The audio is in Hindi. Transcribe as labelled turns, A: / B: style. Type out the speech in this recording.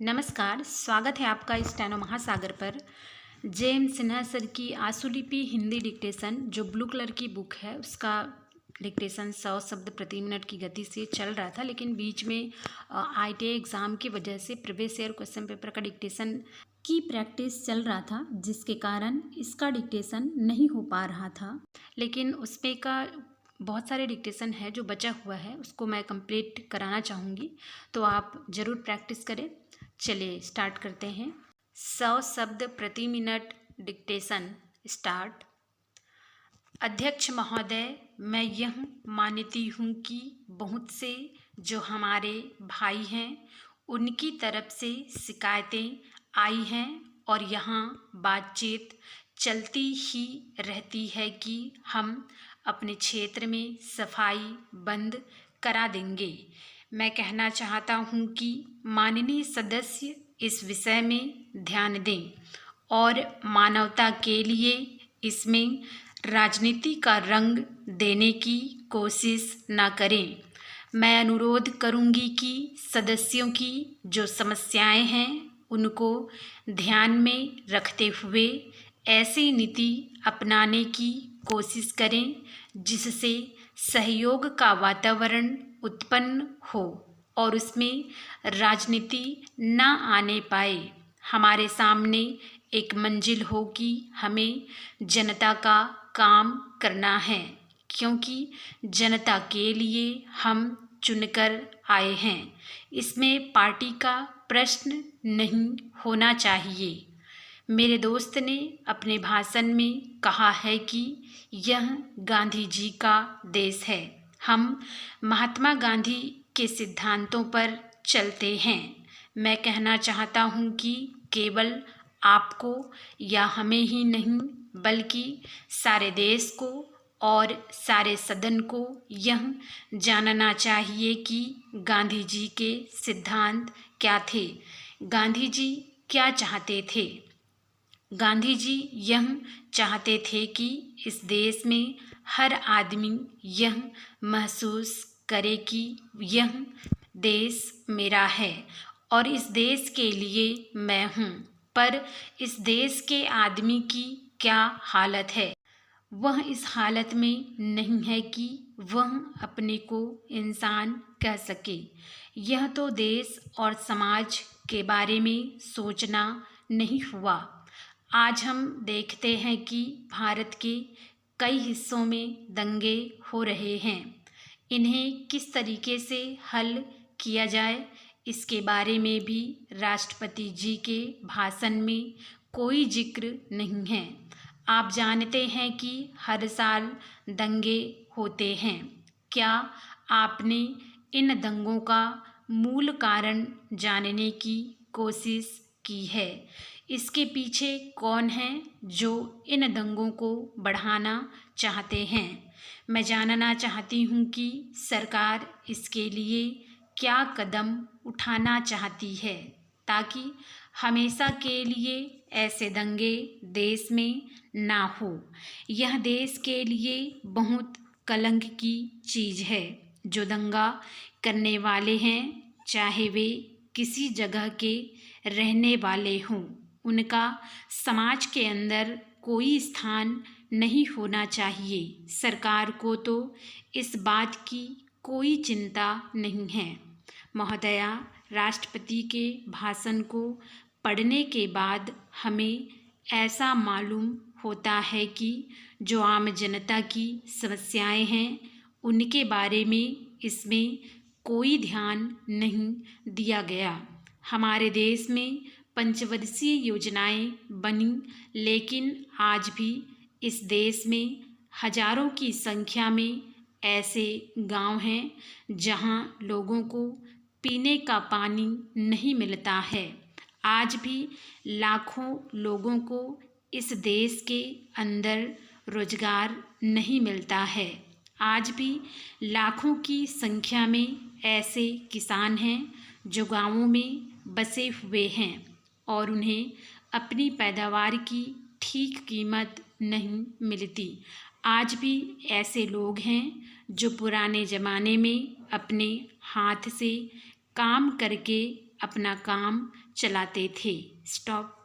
A: नमस्कार, स्वागत है आपका स्टेनो महासागर पर। जे.एम. सिन्हा सर की आशुलिपि हिंदी डिक्टेशन जो ब्लू कलर की बुक है उसका डिक्टेशन 100 शब्द प्रति मिनट की गति से चल रहा था, लेकिन बीच में ITA एग्ज़ाम की वजह से प्रीवियस ईयर क्वेश्चन पेपर का डिक्टेशन की प्रैक्टिस चल रहा था, जिसके कारण इसका डिक्टेशन नहीं हो पा रहा था। लेकिन उसमें का बहुत सारे डिक्टेशन है जो बचा हुआ है, उसको मैं कंप्लीट कराना चाहूँगी, तो आप ज़रूर प्रैक्टिस करें। चलिए स्टार्ट करते हैं। 100 शब्द प्रति मिनट डिक्टेशन स्टार्ट। अध्यक्ष महोदय, मैं यह मानती हूँ कि बहुत से जो हमारे भाई हैं उनकी तरफ से शिकायतें आई हैं और यहाँ बातचीत चलती ही रहती है कि हम अपने क्षेत्र में सफाई बंद करा देंगे। मैं कहना चाहता हूँ कि माननीय सदस्य इस विषय में ध्यान दें और मानवता के लिए इसमें राजनीति का रंग देने की कोशिश न करें। मैं अनुरोध करूंगी कि सदस्यों की जो समस्याएं हैं उनको ध्यान में रखते हुए ऐसी नीति अपनाने की कोशिश करें जिससे सहयोग का वातावरण उत्पन्न हो और उसमें राजनीति न आने पाए। हमारे सामने एक मंजिल हो कि हमें जनता का काम करना है, क्योंकि जनता के लिए हम चुनकर आए हैं। इसमें पार्टी का प्रश्न नहीं होना चाहिए। मेरे दोस्त ने अपने भाषण में कहा है कि यह गांधी जी का देश है। हम महात्मा गांधी के सिद्धांतों पर चलते हैं। मैं कहना चाहता हूँ कि केवल आपको या हमें ही नहीं बल्कि सारे देश को और सारे सदन को यह जानना चाहिए कि गांधी जी के सिद्धांत क्या थे, गांधी जी क्या चाहते थे। गांधी जी यह चाहते थे कि इस देश में हर आदमी यह महसूस करे कि यह देश मेरा है और इस देश के लिए मैं हूँ। पर इस देश के आदमी की क्या हालत है? वह इस हालत में नहीं है कि वह अपने को इंसान कह सके। यह तो देश और समाज के बारे में सोचना नहीं हुआ। आज हम देखते हैं कि भारत के कई हिस्सों में दंगे हो रहे हैं। इन्हें किस तरीके से हल किया जाए, इसके बारे में भी राष्ट्रपति जी के भाषण में कोई जिक्र नहीं है। आप जानते हैं कि हर साल दंगे होते हैं। क्या आपने इन दंगों का मूल कारण जानने की कोशिश की है? इसके पीछे कौन है जो इन दंगों को बढ़ाना चाहते हैं? मैं जानना चाहती हूँ कि सरकार इसके लिए क्या कदम उठाना चाहती है ताकि हमेशा के लिए ऐसे दंगे देश में ना हो। यह देश के लिए बहुत कलंक की चीज़ है। जो दंगा करने वाले हैं, चाहे वे किसी जगह के रहने वाले हों, उनका समाज के अंदर कोई स्थान नहीं होना चाहिए। सरकार को तो इस बात की कोई चिंता नहीं है। महोदया, राष्ट्रपति के भाषण को पढ़ने के बाद हमें ऐसा मालूम होता है कि जो आम जनता की समस्याएं हैं उनके बारे में इसमें कोई ध्यान नहीं दिया गया। हमारे देश में पंचवर्षीय योजनाएं बनी, लेकिन आज भी इस देश में हजारों की संख्या में ऐसे गांव हैं जहां लोगों को पीने का पानी नहीं मिलता है। आज भी लाखों लोगों को इस देश के अंदर रोजगार नहीं मिलता है। आज भी लाखों की संख्या में ऐसे किसान हैं जो गांवों में बसे हुए हैं और उन्हें अपनी पैदावार की ठीक कीमत नहीं मिलती। आज भी ऐसे लोग हैं जो पुराने ज़माने में अपने हाथ से काम करके अपना काम चलाते थे। स्टॉप।